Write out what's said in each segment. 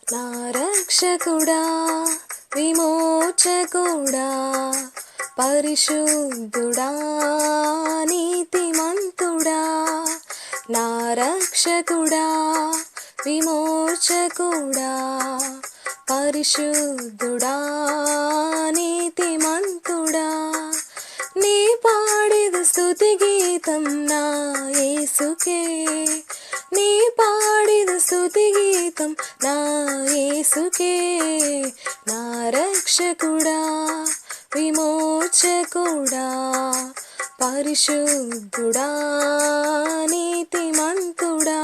నా రక్షకుడా విమోచకుడా పరిశుద్ధుడా నీతిమంతుడా నా రక్షకుడా విమోచకుడా పరిశుద్ధుడా నీతిమంతుడా నీ పాడేది స్తుతి గీతం నా యేసుకే నీ పాడేది స్తుతి గీతం నా యేసుకే నా రక్షకుడా విమోచకుడా పరిశుద్ధుడా నీతిమంతుడా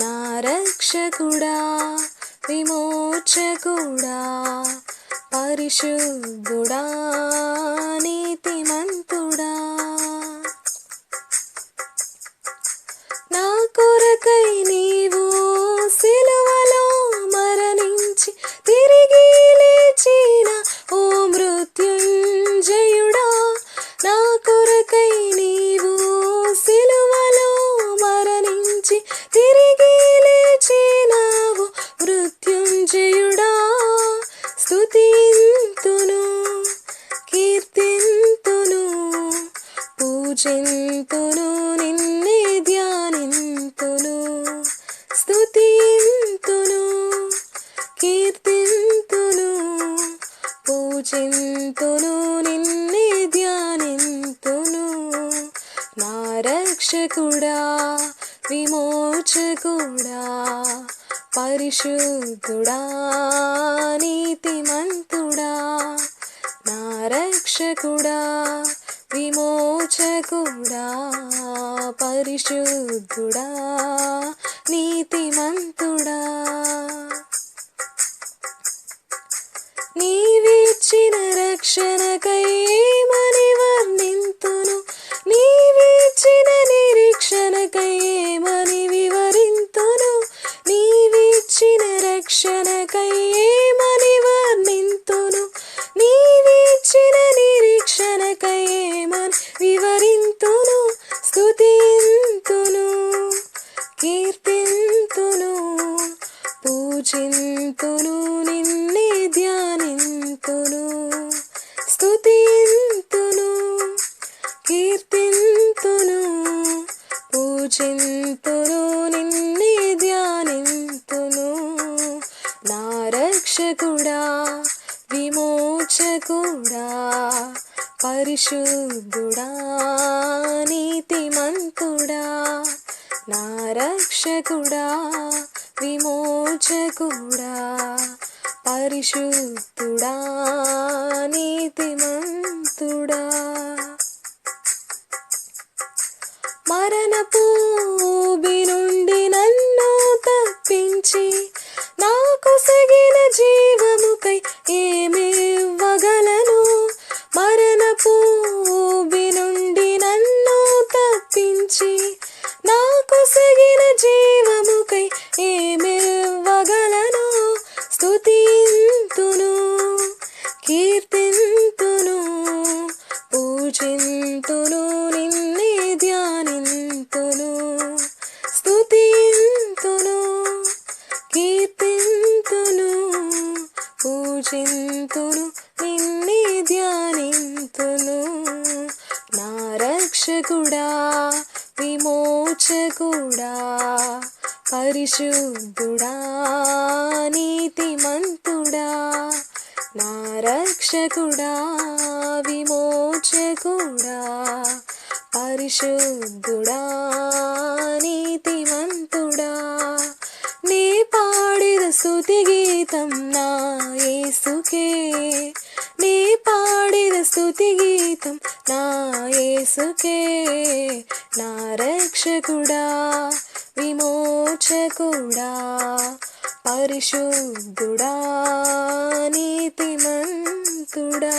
నా రక్షకుడా విమోచకుడా పరిశుద్ధుడా నీతిమంతుడా నా కొరకై నీవు సిలువలో మరణించి తిరిగి లేచిన ఓ మృత్యుంజయుడా నా కొరకై నీవు సిలువలో మరణించి తిరిగి లేచినావు మృత్యుంజయుడా స్తుతింతును కీర్తింతును పూజింతును నిన్నే ధ్యానింతును స్తుతింతును కీర్తింతును పూజింతును నిన్నే ధ్యానింతును నా రక్షకుడా విమోచకుడా పరిశుద్ధుడా నీతిమంతుడా నా రక్షకుడా విమోచకుడా పరిశుద్ధుడా నీతిమంతుడా నీవిచ్చిన రక్షణకై ఏమని వర్ణింతును నీవిచ్చిన నిరీక్షణకై ఏమని వివరింతును నీవిచ్చిన రక్షణకై ఏమని వర్ణింతును నీవిచ్చిన నిరీక్షణకై ఏమని వివరింతును స్తుతింతును కీర్తింతును పూజింతును నిన్నే ధ్యానింతును స్తుతింతును కీర్తింతును పూజింతును నిన్నే ధ్యానింతును నా రక్షకుడా విమోచకుడా పరిశుద్ధుడా నీతిమంతుడా నా రక్షకుడా విమోచకుడా పరిశుద్ధుడా నీతిమంతుడా మరణపు ఊబి నుండి నన్ను తప్పించి నాకు సగిన జీవముకై ఏమివ్వగలను మరణపు ఊబి నుండి నన్ను తప్పించి నాకు సగిన జీవముకై ఏమివ్వగలను స్తుతింతును కీర్తింతును పూజింతును నిన్నే ధ్యానింతును స్తుతింతును కీర్తింతును పూజింతును నిన్నే ధ్యానింతును నా రక్షకుడా విమోచకుడా పరిశుద్ధుడా నీతిమంతుడా నా రక్షకుడా విమోచకుడా పరిశుద్ధుడా నీతిమంతుడా నీ పాడేది స్తుతి గీతం నా యేసుకే నీ పాడేది స్తుతి గీతం నా యేసుకే నా రక్షకుడా విమోచకుడా పరిశుద్ధుడా నీతిమంతుడా